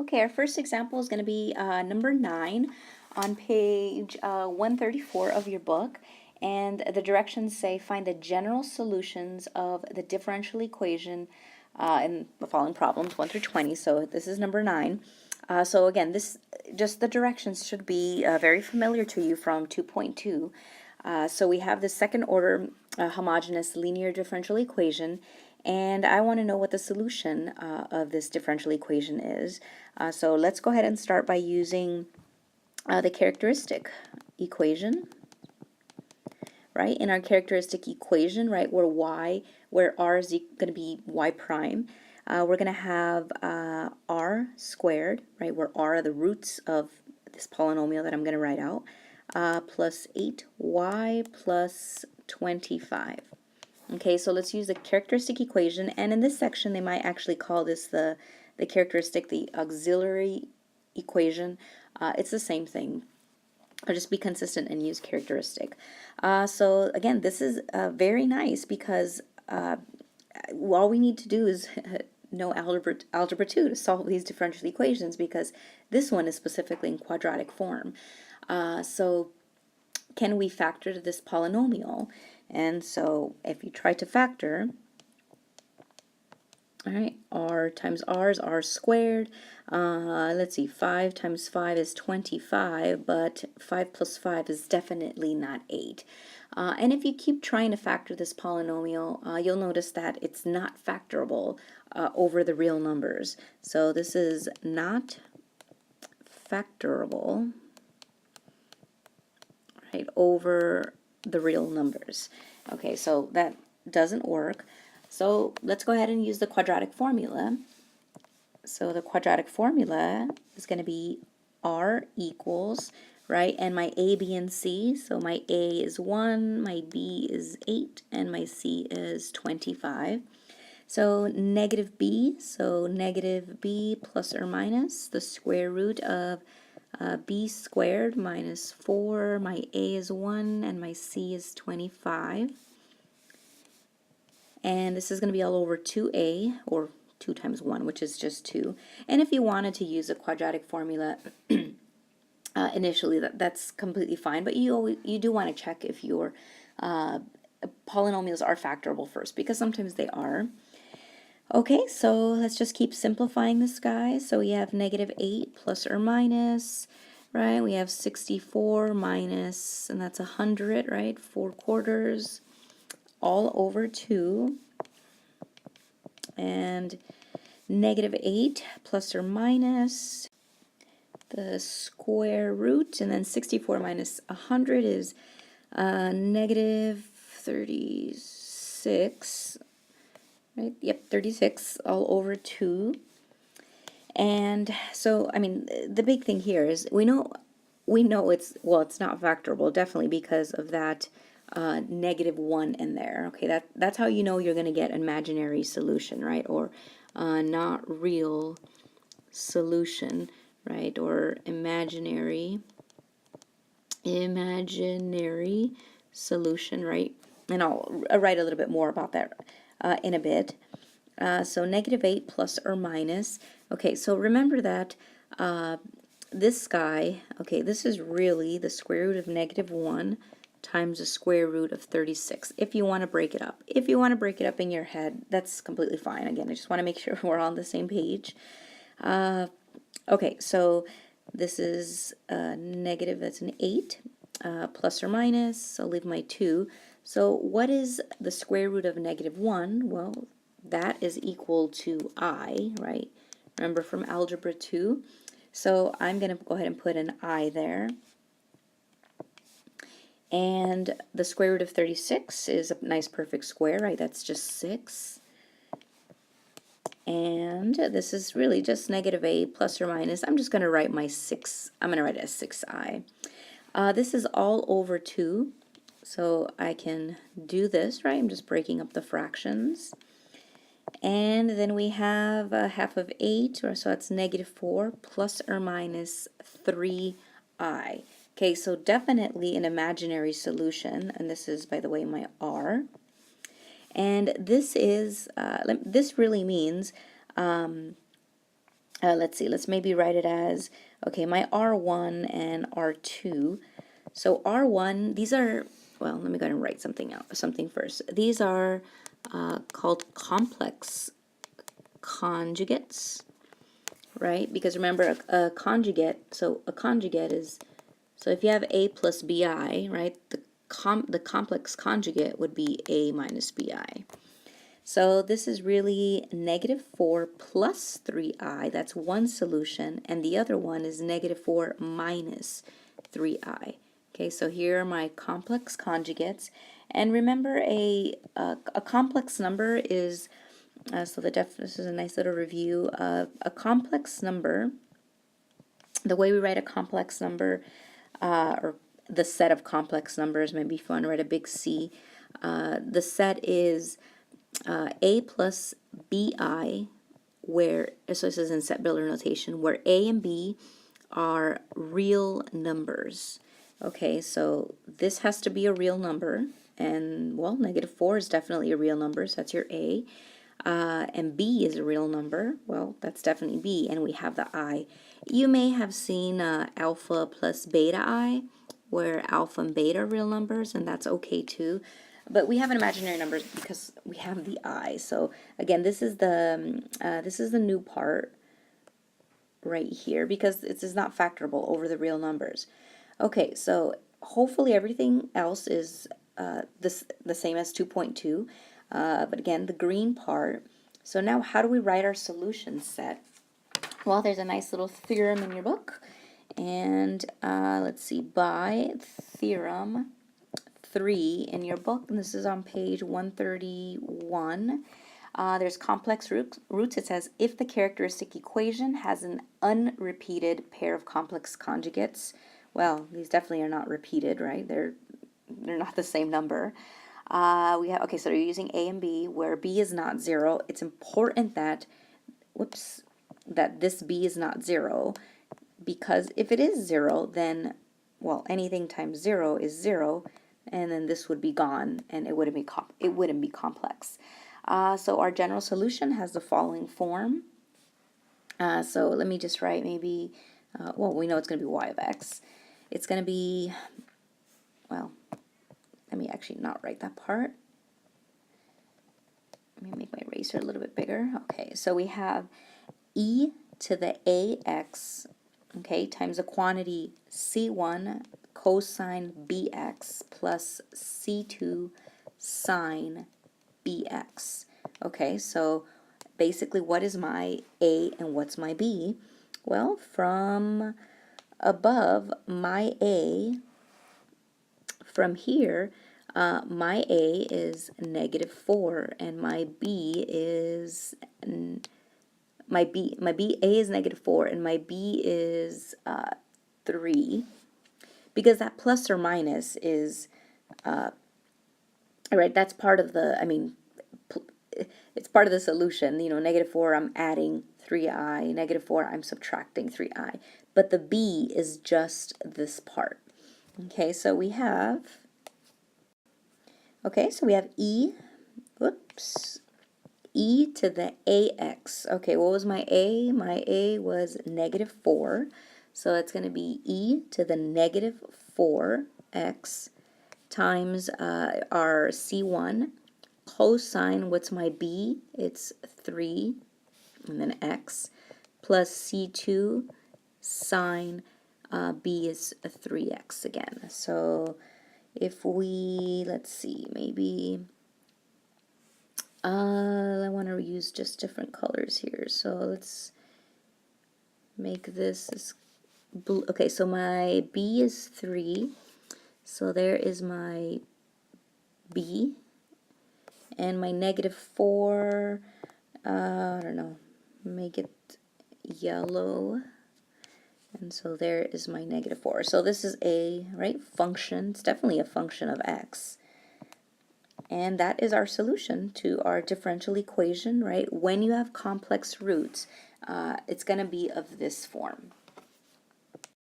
Okay, our first example is going to be number 9 on page 134 of your book. And the directions say find the general solutions of the differential equation in the following problems 1 through 20. So this is number 9. So again, just the directions should be very familiar to you from 2.2. So we have the second order homogeneous linear differential equation, and I want to know what the solution of this differential equation is. So let's go ahead and start by using the characteristic equation, right? In our characteristic equation, right, where r is going to be y prime, we're going to have r squared, right, where r are the roots of this polynomial that I'm going to write out, plus 8y plus 25. Okay, so let's use the characteristic equation, and in this section they might actually call this the characteristic, the auxiliary equation. It's the same thing, or just be consistent and use characteristic. So again, this is very nice because all we need to do is know algebra 2 to solve these differential equations, because this one is specifically in quadratic form. So can we factor this polynomial? And so if you try to factor, all right, r times r is r squared. Let's see, 5 times 5 is 25, but 5 plus 5 is definitely not 8. And if you keep trying to factor this polynomial, you'll notice that it's not factorable over the real numbers. So this is not factorable, right, over the real numbers. Okay, so that doesn't work. So let's go ahead and use the quadratic formula. So the quadratic formula is going to be r equals, right, and my a, b, and c. So my a is 1, my b is 8, and my c is 25. So negative b, so negative b plus or minus the square root of b squared minus 4, my a is 1, and my c is 25. And this is going to be all over 2a, or 2 times 1, which is just 2. And if you wanted to use a quadratic formula initially, that's completely fine, but you do want to check if your polynomials are factorable first, because sometimes they are. Okay, so let's just keep simplifying this, guy. So we have negative 8 plus or minus, right? We have 64 minus, and that's 100, right? 4 quarters, all over 2. And negative 8 plus or minus the square root, and then 64 minus 100 is negative 36. Right? Yep, 36 all over 2. And so, I mean, the big thing here is we know it's not factorable, definitely, because of that negative 1 in there. Okay, that's how you know you're going to get an imaginary solution, right? Or not real solution, right? Or imaginary solution, right? And I'll write a little bit more about that in a bit. So negative 8 plus or minus. Okay, so remember that this guy, okay, this is really the square root of negative 1 times the square root of 36, if you want to break it up. If you want to break it up in your head, that's completely fine. Again, I just want to make sure we're on the same page. Okay, so this is negative, that's an 8, plus or minus, I'll leave my 2. So what is the square root of negative 1? Well, that is equal to I, right? Remember from algebra 2? So I'm going to go ahead and put an I there. And the square root of 36 is a nice perfect square, right? That's just 6. And this is really just negative 8 plus or minus. I'm just going to write my 6. I'm going to write it as 6i. This is all over 2. So I can do this, right? I'm just breaking up the fractions. And then we have half of 8, or so that's negative 4 plus or minus 3i. Okay, so definitely an imaginary solution, and this is, by the way, my r. And this is, this really means let's see, let's maybe write it as, okay, my R1 and R2. So R1, these are, well, let me go ahead and write something first. These are called complex conjugates, right? Because remember, a conjugate, so a conjugate is, so if you have A plus BI, right, the complex conjugate would be A minus BI. So this is really -4 plus 3i, that's one solution, and the other one is -4 minus 3i. Okay, so here are my complex conjugates. And remember, a complex number is, this is a nice little review. A complex number, the way we write a complex number, or the set of complex numbers, maybe if you want to write a big C, the set is A plus BI, where, so this is in set builder notation, where A and B are real numbers. Okay, so this has to be a real number, and well, -4 is definitely a real number, so that's your A. And B is a real number, well, that's definitely B, and we have the I. You may have seen alpha plus beta I, where alpha and beta are real numbers, and that's okay too. But we have an imaginary numbers because we have the I. So again, this is the new part right here, because this is not factorable over the real numbers. Okay, so hopefully everything else is the same as 2.2. But again, the green part. So now how do we write our solution set? Well, there's a nice little theorem in your book. And let's see, by theorem 3 in your book, and this is on page 131. There's complex roots. It says, if the characteristic equation has an unrepeated pair of complex conjugates, well, these definitely are not repeated, right? They're not the same number. We have, okay, so you're using A and B, where B is not 0. It's important that, that this B is not 0, because if it is 0, then, well, anything times 0 is 0, and then this would be gone, and it wouldn't be complex. So our general solution has the following form. So let me just write maybe, well, we know it's going to be y of x. It's going to be, well, let me actually not write that part. Let me make my eraser a little bit bigger. Okay, so we have e to the ax, okay, times the quantity c1 cosine bx plus c2 sine bx. Okay, so basically what is my a and what's my b? Well, from above, my a, from here, my a is -4, and my b is my a is -4, and my b is 3, because that plus or minus is right. That's part of the. I mean, it's part of the solution. You know, -4, I'm adding 3i. -4, I'm subtracting 3i. But the b is just this part. Okay, so we have. Okay, so we have e. Whoops. E to the ax. Okay, what was my a? My a was -4. So it's going to be e to the -4x times our c1 cosine, what's my b? It's 3, and then x, plus c2 sine b is 3x again. So if we, let's see, maybe I want to use just different colors here. So let's make this blue. Okay, so my b is 3. So there is my b. And my -4, I don't know, make it yellow. And so there is my -4. So this is a, right, function. It's definitely a function of x. And that is our solution to our differential equation, right? When you have complex roots, it's going to be of this form.